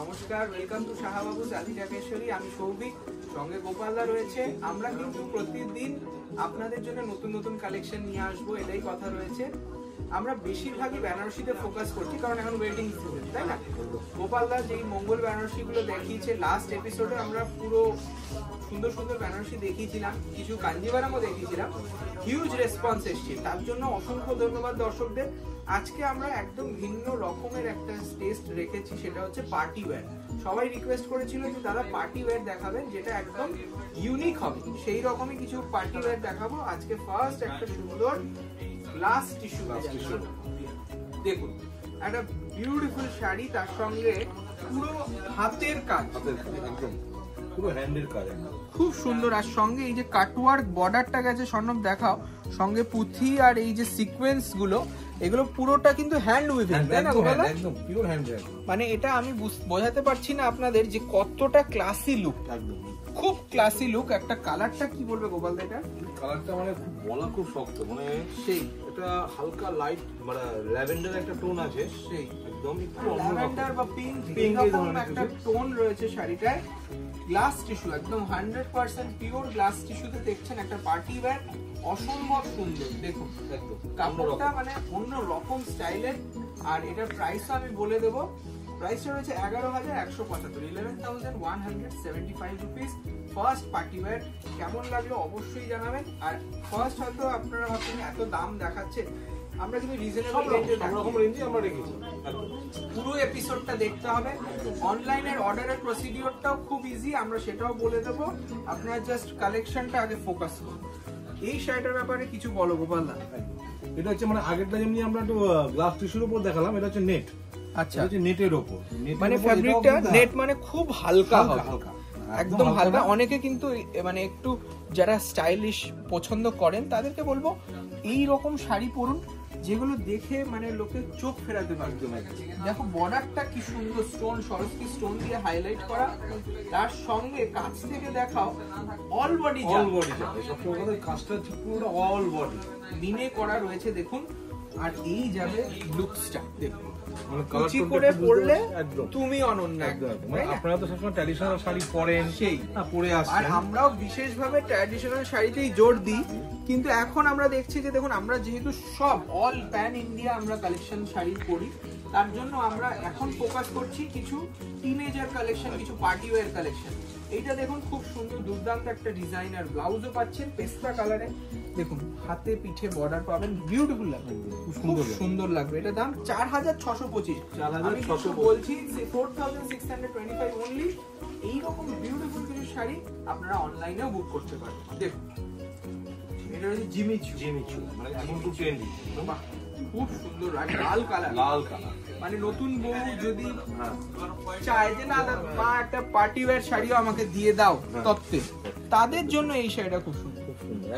নমস্কার, welcome to শাহাবাবু জাতি ঢাকেশ্বরী। আমি সৌভিক, সঙ্গে গোপালদা রয়েছে। আমরা কিন্তু প্রতিদিন আপনাদের জন্য নতুন নতুন কালেকশন নিয়ে আসবো, এটাই কথা রয়েছে। আমরা বেশিরভাগই বেনারসিতে ফোকাস করছি, কারণ এখন ওয়েডিং সিজন, তাই না? গোপালদা যেই মঙ্গল বেনারসিগুলো দেখিয়েছে লাস্ট এপিসোডে, আমরা পুরো সুন্দর সুন্দর বেনারসি দেখিয়েছিলাম, কিছু কাঞ্জিভারামও দেখিয়েছিলাম। হিউজ রেসপন্স এসছে, তার জন্য অসংখ্য ধন্যবাদ দর্শকদের। আজকে আমরা একদম ভিন্ন রকমের একটা টেস্ট রেখেছি, সেটা হচ্ছে পার্টি ওয়্যার। সবাই রিকোয়েস্ট করেছিল যে দাদা পার্টি ওয়্যার দেখাবেন, যেটা একদম ইউনিক হবে। সেই রকমই কিছু পার্টি ওয়্যার দেখাবো আজকে। ফার্স্ট একটা সুন্দর গ্লাস টিস্যু, দেখুন একটা বিউটিফুল শাড়ি, তার সঙ্গে পুরো হাতের কাজ, একদম পুরো হ্যান্ডের কাজ, খুব সুন্দর। আর সঙ্গে এই যে কাটওয়ার্ক বর্ডারটা গেছে, স্বর্ণব দেখাও, সঙ্গে পুঁথি আর এই যে সিকোয়েন্স গুলো, এগুলো পুরোটা কিন্তু হ্যান্ড উইভিং, তাই না গোপাল? একদম পিওর হ্যান্ড। মানে এটা আমি বোঝাতে পারছি না আপনাদের যে কতটা ক্লাসি লুক, একদম খুব ক্লাসি লুক। একটা কালারটা কি বলবে গোপাল? এটা কালারটা মানে খুব বলা খুব শক্ত, মানে সেই এটা হালকা লাইট, মানে ল্যাভেন্ডার একটা টোন আছে, সেই একদম একটু ল্যাভেন্ডার বা পিঙ্ক এরকম একটা টোন রয়েছে শাড়িটায়। গ্লাস টিস্যু, একদম 100% পিওর গ্লাস টিস্যুতে দেখছেন একটা পার্টি ওয়্যার, অসম্ভব সুন্দর। দেখুন একদম কাপড়টা মানে অন্য রকম স্টাইলের। আর এটার প্রাইসও আমি বলে দেবো, প্রাইসটা রয়েছে 11,175, 11,175 রুপিস। First party wear. কেমন লাগলো অবশ্যই জানাবেন। আর ফার্স্ট হয়তো আপনারা ভাবছেন এত দাম দেখাচ্ছে, আমরা কিন্তু রিজনেবল রেঞ্জে আমরা রেখেছি। পুরো এপিসোডটা দেখতে হবে। অনলাইনের অর্ডারের প্রসিডিওরটাও খুব ইজি, আমরা সেটাও বলে দেবো। আপনারা জাস্ট কালেকশনটা আগে ফোকাস করুন। এই শাড়িটার ব্যাপারে কিছু বলো গোপাল দা। এটা হচ্ছে মানে আগেরটা যেমনি আমরা একটু গ্লাস টিস্যুর উপর দেখালাম, এটা হচ্ছে নেট। আচ্ছা, হচ্ছে নেটের উপর, মানে ফ্যাব্রিকটা নেট, মানে খুব হালকা হালকা, একদম হালকা। অনেকে কিন্তু মানে একটু যারা স্টাইলিশ পছন্দ করেন তাদেরকে বলবো এই রকম শাড়ি পরুন, যেগুলো দেখে মানে লোকে চোখ ফেরাতে পারবে। দেখো বর্ডারটা কি সুন্দর, স্টোন, সরস্বতী স্টোন দিয়ে হাইলাইট করা। তার সঙ্গে কাছ থেকে দেখাও অল বডি, কাজটা পুরো অল বডি দিনে করা রয়েছে, দেখুন। আর এই যাবে লুকসটা দেখুন, কুচি করে পরলে তুমি অনন্য। আপনারা তো সবসময় ট্র্যাডিশনাল শাড়ি পরেন, সেই পরে আসছেন, আর আমরাও বিশেষভাবে ট্র্যাডিশনাল শাড়িতেই জোর দিই। কিন্তু এখন আমরা দেখছি যে দেখুন, আমরা যেহেতু সব অল প্যান ইন্ডিয়া আমরা কালেকশন শাড়ি পরি, তার জন্য আমরা এখন ফোকাস করছি কিছু টিনেজার কালেকশন, কিছু পার্টি ওয়্যার কালেকশন। এইটা দেখুন খুব সুন্দর, দুর্দান্ত একটা ডিজাইনার ব্লাউজও পাচ্ছেন পেস্তা কালারে। দেখুন হাতে পিঠে বর্ডার পাবেন, বিউটিফুল লাগবে, খুব সুন্দর লাগবে। এটা দাম 4,625, আমি বলছি 4,625 অনলি। এইরকম বিউটিফুল কিছু শাড়ি আপনারা অনলাইনেও বুক করতে পারেন। দেখুন এটা হচ্ছে জিমিচু, মানে এখন খুব ট্রেন্ডি, খুব সুন্দর লাল কালার, মানে নতুন বউ যদি চায় যে না মা একটা পার্টি ওয়্যার শাড়িও আমাকে দিয়ে দাও তত্ত্বে, তাদের জন্য এই শাড়িটা খুব সুন্দর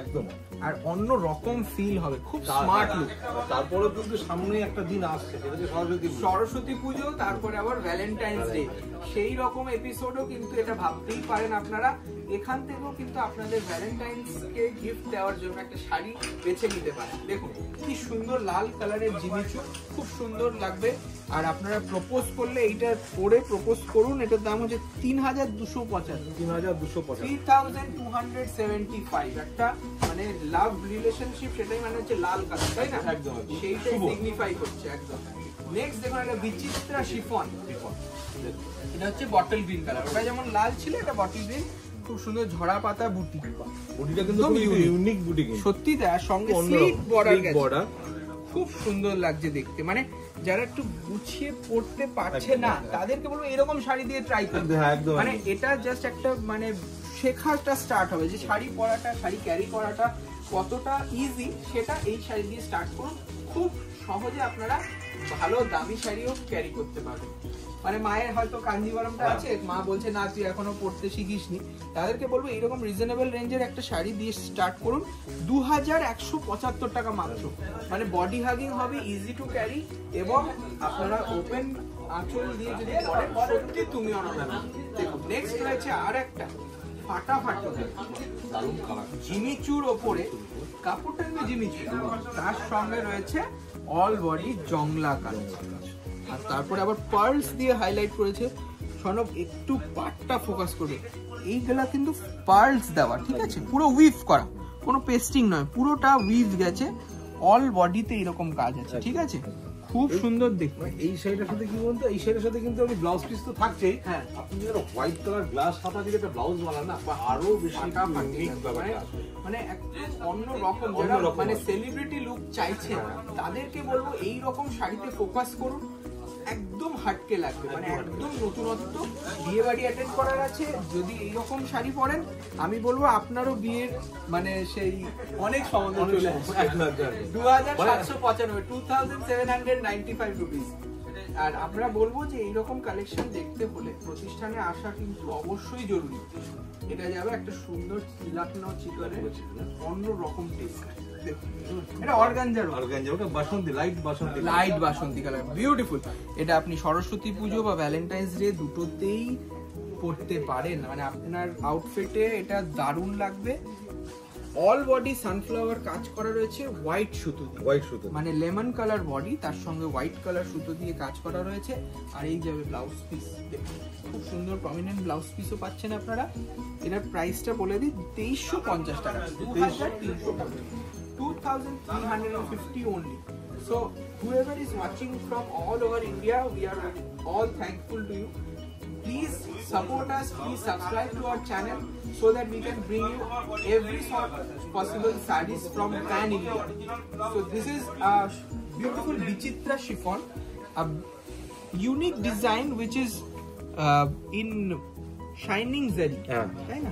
একদম। আর অন্য রকম ফিল হবে, খুব স্মার্ট লুক। তারপরে কিন্তু সামনে একটা দিন আসছে, সেটা হচ্ছে সরস্বতী পুজো, তারপরে আবার ভ্যালেন্টাইন্স ডে, সেই রকম এপিসোডও কিন্তু এটা ভাবতেই পারেন আপনারা। এখান থেকেও কিন্তু আপনাদের ভ্যালেন্টাইন্স কে গিফট দেওয়ার জন্য একটা শাড়ি বেছে নিতে পারেন। দেখুন কি সুন্দর লাল কালারের জিমিচু, খুব সুন্দর লাগবে। আর আপনারা প্রপোজ করলে এইটা পরে প্রপোজ করুন। এটার দাম হচ্ছে 3,275, একটা মানে লাভ রিলেশনশিপ, সেটাই মানে হচ্ছে লাল কালার, তাই না? একদম সেইটাই সিগনিফাই করছে একদম। নেক্সট দেখুন একটা বিচিত্রা শিফন, এটা হচ্ছে বটল গ্রিন কালার। ওটা যেমন লাল ছিল, এটা বটল গ্রিন, খুব সুন্দর ঝরা পাতা বুটি। বুটিটা কিন্তু ইউনিক বুটি, সত্যি তার সঙ্গে স্লিট বর্ডার, খুব সুন্দর লাগছে দেখতে। মানে যারা একটু গুছিয়ে পড়তে পারছে না তাদেরকে বলবো এরকম শাড়ি দিয়ে ট্রাই করতে। মানে এটা জাস্ট একটা মানে শেখাটা স্টার্ট হবে, যে শাড়ি পরাটা, শাড়ি ক্যারি করাটা কতটা ইজি, সেটা এই শাড়ি দিয়ে স্টার্ট করুন। খুব সহজে আপনারা ভালো দামি শাড়িও ক্যারি করতে পারবেন। মানে মায়ের হয়তো কাঞ্জিভারামটা আছে, মা বলছে না তুই এখনো পড়তে শিখিসনি, তাদেরকে বলবো এইরকম রিজনেবল রেঞ্জের একটা শাড়ি দিয়ে স্টার্ট করুন। 2,175 টাকা মাত্র। মানে বডি হাগিং হবে, ইজি টু ক্যারি, এবং আপনারা ওপেন আঁচল দিয়ে যদি পরেন সত্যি তুমি অনন্য। দেখুন নেক্সট রয়েছে আর একটা ফাটাফাটি জিমিচুর ওপরে, কাপড়টা কিন্তু জিমিচু, তার সঙ্গে রয়েছে অল বডি জংলা কাজ, আর তারপরে আবার পার্লস দিয়ে হাইলাইট করেছে। সনব একটু পাটটা ফোকাস করবে, এইগুলা কিন্তু পার্লস দেওয়া, ঠিক আছে, পুরো উইভ করা, কোনো পেস্টিং নয়, পুরোটা উইভ গেছে, অল বডিতে এরকম কাজ আছে, ঠিক আছে, খুব সুন্দর দেখতে। এই শাড়িটার সাথে কি বলতো, এই শাড়ির সাথে কিন্তু আমি ব্লাউজ পিস তো থাকছেই, হ্যাঁ, আপনি যদি হোয়াইট কালার গ্লাস হাতা দিয়ে একটা ব্লাউজ বানান না, বা আরো বেশি ইউনিক ব্যাপারটা আসবে। মানে অন্য রকম, যারা মানে সেলিব্রিটি লুক চাইছে তাদেরকে বলবো এই রকম শাড়িতে ফোকাস করুন, একদম হাটকে লাগবে, মানে একদম নতুনত্ব। বিয়ে বাড়ি অ্যাটেন্ড করার আছে, যদি এইরকম শাড়ি পরেন আমি বলবো আপনারও বিয়ের মানে সেই অনেক সম্বন্ধ চলে আসবে। 2795, 2795 রুপিস। আর আমরা বলবো যে এইরকম কালেকশন দেখতে হলে প্রতিষ্ঠানে আসা কিন্তু অবশ্যই জরুরি। এটা যাবে একটা সুন্দর লাখনৌ চিকনের অন্য রকম টেস্ট। এটা অর্গানজার, ওটা বাসন্তী, লাইট বাসন্তী কালার, বিউটিফুল। এটা আপনি সরস্বতী পুজো বা ভ্যালেন্টাইন্স ডে দুটোতেই পরতে পারেন, মানে আপনার আউটফিটে এটা দারুণ লাগবে। অল বডি সানফ্লাওয়ার কাজ করা রয়েছে হোয়াইট সুতো দিয়ে, মানে লেমন কালার বডি, তার সঙ্গে হোয়াইট কালার সুতো দিয়ে কাজ করা রয়েছে। আর এই যাবে ব্লাউজ পিস, খুব সুন্দর প্রমিনেন্ট ব্লাউজ পিসও পাচ্ছেন আপনারা। এটার প্রাইসটা বলে দিই 2350 টাকা, 2300 টাকা, 2350 only. So whoever is watching from all over India, we are all thankful to you. Please support us, please subscribe to our channel so that we can bring you every sort of possible sarees from pan India. So this is a beautiful Vichitra chiffon, a unique design which is in shining zari, right?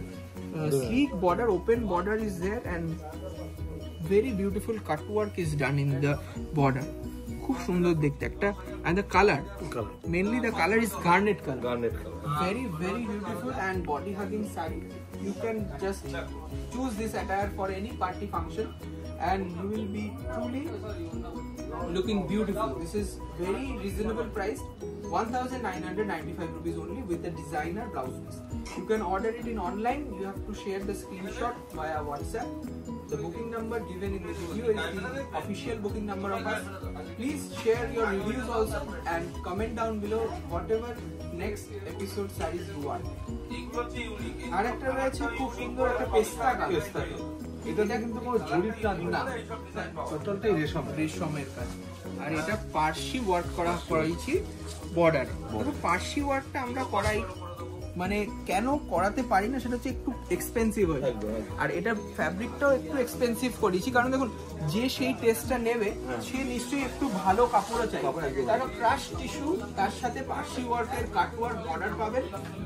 Sleek border, open border is there, and very beautiful cut work is done in the border. খুব সুন্দর দেখতে একটা, and the color mainly the color is garnet color, very very beautiful and body hugging saree. You can just choose this attire for any party function and you will be truly looking beautiful. This is very reasonable price, 1995 rupees only with the designer blouse piece. You can order it in online. You have to share the screenshot via WhatsApp. The booking number given in the video is the official booking number of us. Please share your reviews also and comment down below whatever next episode sarees you want. আর একটা রয়েছে খুব সুন্দর একটা পেস্তা colour, এটা কিন্তু কোনো জরির কাজ না, টোটালটাই রেশমের কাজ। আর এটা পার্সি ওয়ার্ক করা করাইছি বর্ডার। পার্সি ওয়ার্কটা আমরা করাই মানে কেন করাতে পারি না, সেটা হচ্ছে একটু এক্সপেন্সিভ হয়ে যায়, আর এটা ফ্যাব্রিকটাও একটু এক্সপেন্সিভ করেছি, কারণ দেখুন যে সেই টেস্টটা নেবে সে নিশ্চয়ই একটু ভালো কাপড়ও চাই, তারা ক্রাশ টিস্যু, তার সাথে পার্সি ওয়ার্কের কাট ওয়ার্ক বর্ডার পাবেন,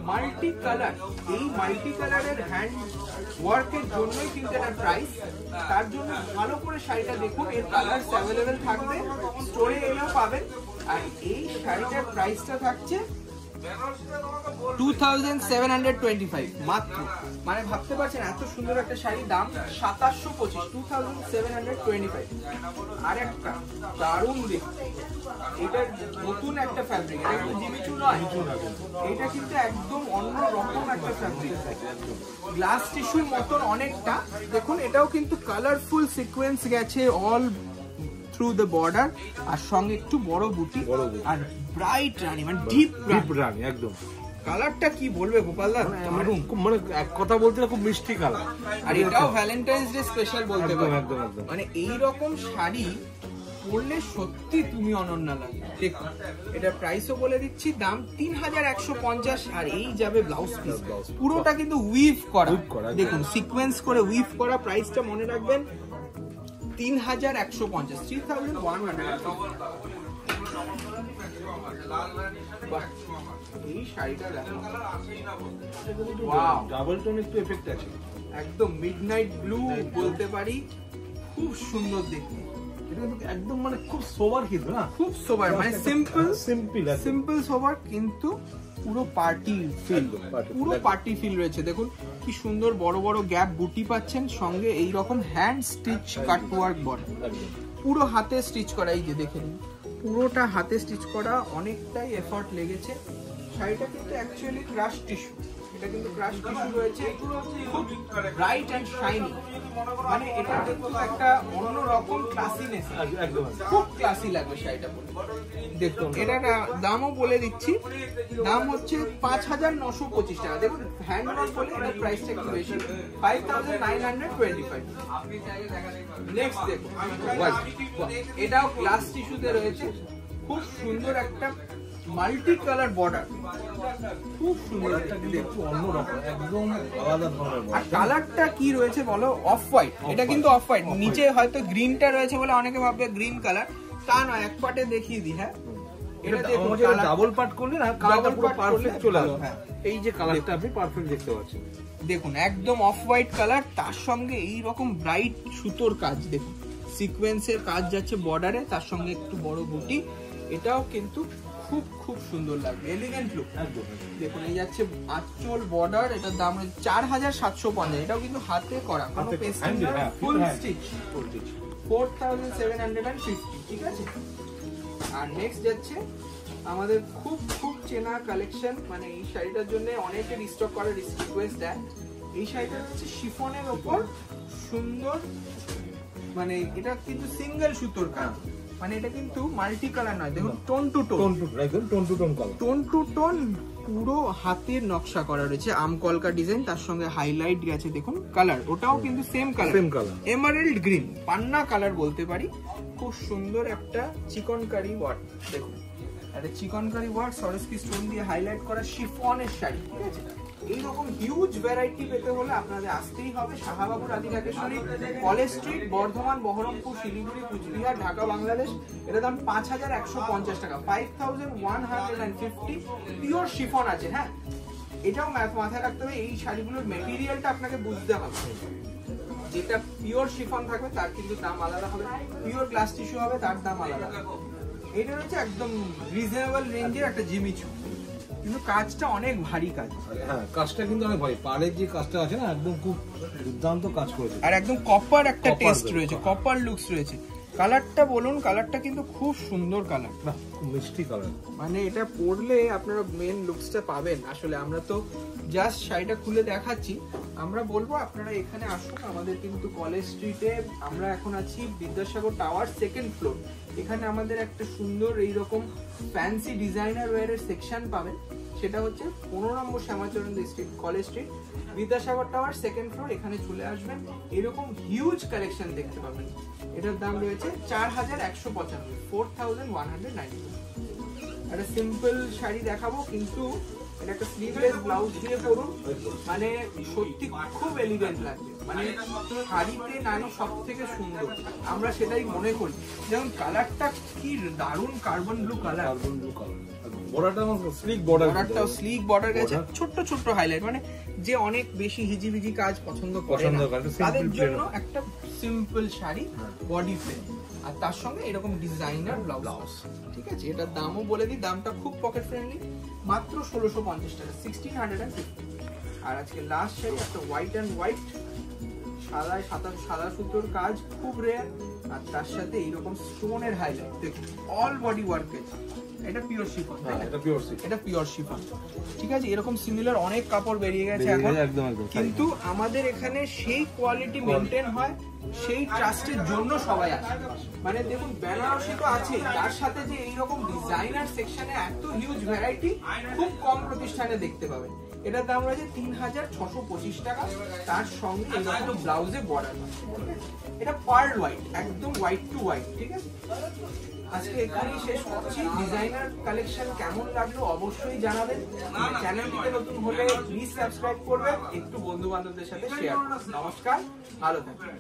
মাল্টি কালার। এই মাল্টি কালারের হ্যান্ড ওয়ার্কের জন্যই কিন্তু এটার প্রাইস। তার জন্য ভালো করে শাড়িটা দেখুন, এর কালার অ্যাভেলেবেল থাকবে, স্টোরে এলেও পাবেন। আর এই শাড়িটার প্রাইসটা থাকছে 2725 মাত্র। মানে ভাবতে পারছেন এত সুন্দর একটা শাড়ির দাম 2725, 2725। আর একটা দারুণ দেখতে, এটা নতুন একটা ফ্যাব্রিক, এটা কিন্তু জিমিচু নয়, এটা কিন্তু একদম অন্য রকম একটা ফ্যাব্রিক, গ্লাস টিস্যুর মতন অনেকটা। দেখুন এটাও কিন্তু কালারফুল সিকোয়েন্স গেছে অল থ্রু দ্য বর্ডার, আর সঙ্গে একটু বড় বুটি, আর ব্রাইট রানী, মানে ডিপ রানী একদম। কালারটা কি বলবে গোপালদা, মানে এক কথা বলতে খুব মিষ্টি কালার। আর এটাও ভ্যালেন্টাইন্স ডে স্পেশাল বলতে পারো, মানে এই রকম শাড়ি পরলে সত্যি তুমি অনন্য লাগে। দেখুন এটা প্রাইসও বলে দিচ্ছি, দাম 3150। আর এই যাবে ব্লাউজ পিস, পুরোটা কিন্তু উইভ করা, দেখুন সিকোয়েন্স করে উইভ করা। প্রাইসটা মনে রাখবেন 3150, 3100। এই শাড়িটা দেখো, ডাবল টোন একটু এফেক্ট আছে, একদম মিডনাইট ব্লু বলতে পারি, খুব সুন্দর দেখতে। এটা কিন্তু একদম মানে খুব সোবার, কিন্তু না খুব সোবার, মানে সিম্পল সোবার, কিন্তু পুরো পার্টি ফিল, পুরো পার্টি ফিল রয়েছে। দেখুন কি সুন্দর বড় বড় গ্যাপ বুটি পাচ্ছেন, সঙ্গে এই রকম হ্যান্ড স্টিচ কাট ওয়ার্ক বর্ডার, পুরো হাতে স্টিচ করা। এই যে দেখে নিন, পুরোটা হাতে স্টিচ করা, অনেকটাই এফর্ট লেগেছে। শাড়িটা কিন্তু অ্যাকচুয়ালি ক্রাশ টিস্যু, এটা কিন্তু ক্রাশ টিস্যু রয়েছে, খুব ব্রাইট অ্যান্ড শাইনি, মানে এটা কিন্তু একটা অন্যরকম ক্লাসিনেস, একদম খুব ক্লাসি লাগবে শাড়িটা পরে। দেখুন এটা দামও বলে দিচ্ছি, দাম হচ্ছে 5,925 টাকা। দেখুন হ্যান্ডওয়াশ বলে এটা প্রাইসটা একটু বেশি, 5,925। নেক্সট দেখুন এটাও গ্লাস টিস্যুতে রয়েছে, খুব সুন্দর একটা মাল্টি কালার বর্ডার, খুব সুন্দর, একটু অন্যরকম, একদম আলাদা ধরনের। আর কালারটা কি রয়েছে বলো? অফ হোয়াইট, এটা কিন্তু অফ হোয়াইট, নিচে হয়তো গ্রিনটা রয়েছে বলে অনেকে ভাববে গ্রিন কালার, তা নয়, এক পার্টে দেখিয়ে দিই। হ্যাঁ এটা দেখুন ডাবল পার্ট করলে না কালারটা পুরো পারফেক্ট চলে আসবে। হ্যাঁ এই যে কালারটা আপনি পারফেক্ট দেখতে পাচ্ছেন, দেখুন একদম অফ হোয়াইট কালার, তার সঙ্গে এই রকম ব্রাইট সুতোর কাজ, দেখুন সিকোয়েন্সের কাজ যাচ্ছে বর্ডারে, তার সঙ্গে একটু বড় বুটি, এটাও কিন্তু খুব খুব সুন্দর লাগবে, এলিগেন্ট লুক। দেখুন এই যাচ্ছে আঁচল বর্ডার, এটার দাম 4,750, এটাও কিন্তু হাতে করা, কোনো পেস্টিং না, ফুল স্টিচ, 4,750, ঠিক আছে। আর নেক্সট যাচ্ছে আমাদের খুব খুব চেনা কালেকশন, মানে এই শাড়িটার জন্য অনেকে রিস্টক করার রিকোয়েস্ট দেয়। এই শাড়িটা হচ্ছে শিফনের ওপর সুন্দর, মানে এটা কিন্তু সিঙ্গেল সুতোর কাজ, মানে এটা কিন্তু মাল্টি কালার নয়, দেখুন টোন টু টোন, একদম tone to tone colour, tone to tone, পুরো হাতের নকশা করা রয়েছে, আম কলকা ডিজাইন, তার সঙ্গে হাইলাইট গেছে, দেখুন কালার ওটাও কিন্তু সেম কালার, এমারেল্ড গ্রিন, পান্না কালার বলতে পারি, খুব সুন্দর একটা চিকনকারি ওয়ার্ক, দেখুন একটা চিকনকারি ওয়ার্ক সরস্কি স্টোন দিয়ে হাইলাইট করা শিফনের শাড়ি, ঠিক আছে। এইরকম হিউজ ভ্যারাইটি পেতে হলে আপনাদের আসতেই হবে শাহবাবু রাধিকাকেশ্বরী, কলেজ স্ট্রিট, বর্ধমান, বহরমপুর, শিলিগুড়ি, কুচবিহার, ঢাকা, বাংলাদেশ। এটার দাম 5,150 টাকা, 5,150, পিওর শিফন আছে। হ্যাঁ এটাও মাথায় রাখতে হবে, এই শাড়িগুলোর মেটেরিয়ালটা আপনাকে বুঝতে হবে, যেটা পিওর শিফন থাকবে তার কিন্তু দাম আলাদা হবে, পিওর গ্লাস টিস্যু হবে তার দাম আলাদা হবে। এটা হচ্ছে একদম রিজনেবল রেঞ্জের একটা জিমিচু, কিন্তু কাজটা অনেক ভারী কাজ। হ্যাঁ কাজটা কিন্তু অনেক ভারী, পাড়ের যে কাজটা আছে না একদম খুব দুর্দান্ত কাজ করেছে, আর একদম কপার একটা টেস্ট রয়েছে, কপার লুকস রয়েছে। কালারটা বলুন, কালারটা কিন্তু খুব সুন্দর কালার, খুব মিষ্টি কালার, মানে এটা পরলে আপনারা মেন লুকসটা পাবেন। আসলে আমরা তো জাস্ট শাড়িটা খুলে দেখাচ্ছি, আমরা বলবো আপনারা এখানে আসুন, আমাদের কিন্তু কলেজ স্ট্রিটে আমরা এখন আছি বিদ্যাসাগর টাওয়ার 2nd ফ্লোর, এখানে আমাদের একটা সুন্দর এইরকম ফ্যান্সি ডিজাইনার ওয়্যারের সেকশন পাবেন, সেটা হচ্ছে 15 number Shyamacharan street, college street, Vidyasagar tower 2nd floor, এখানে চলে আসবেন, এরকম হিউজ কালেকশন দেখতে পাবেন। এটার দাম রয়েছে 4,195, 4,190। একটা সিম্পল শাড়ি দেখাবো, কিন্তু এটা একটা স্লিভলেস ব্লাউজ দিয়ে পরুন, মানে সত্যি খুব এলিগেন্ট লাগবে, মানে শাড়িতে নারী সব থেকে সুন্দর, আমরা সেটাই মনে করি। যেমন কালারটা কি দারুণ, কার্বন ব্লু কালার, বর্ডারটা স্লিক বর্ডার, বর্ডারটাও স্লিক বর্ডার গেছে, ছোট্ট ছোট্ট হাইলাইট, মানে যে অনেক বেশি হিজিবিজি কাজ পছন্দ করে না তাদের জন্য একটা সিম্পল শাড়ি, বডি প্লেন, আর তার সঙ্গে এরকম ডিজাইনার ব্লাউজ, ঠিক আছে। এটার দামও বলে দিই, দামটা খুব পকেট ফ্রেন্ডলি, মাত্র 1,650 টাকা, 1,650। আর আজকে লাস্ট শাড়ি একটা হোয়াইট অ্যান্ড হোয়াইট, সাদা সুতোর কাজ, খুব রেয়ার, আর তার সাথে এইরকম স্টোনের হাইলাইট, দেখুন অল বডি ওয়ার্কের, এটা পিওর শিফন, এটা পিওর শিফন, ঠিক আছে। এরকম সিমিলার অনেক কাপড় বেরিয়ে গেছে এখন, কিন্তু আমাদের এখানে সেই কোয়ালিটি মেনটেন হয়, সেই ট্রাস্টের জন্য সবাই আসে। মানে দেখুন বেনারসি তো আছে, তার সাথে যে এইরকম ডিজাইনার সেকশনে এত হিউজ ভ্যারাইটি খুব কম প্রতিষ্ঠানে দেখতে পাবেন। এটার দাম রয়েছে 3,625 টাকা, তার সঙ্গে এরকম ব্লাউজে বর্ডার, এটা পার্ল হোয়াইট, একদম হোয়াইট টু হোয়াইট, ঠিক আছে। আজকে এখানেই শেষ করছি। ডিজাইনার কালেকশন কেমন লাগলো অবশ্যই জানাবেন, চ্যানেলটিতে নতুন হলে প্লিজ সাবস্ক্রাইব করবেন, একটু বন্ধু বান্ধবদের সাথে শেয়ার করুন। নমস্কার, ভালো থাকবেন।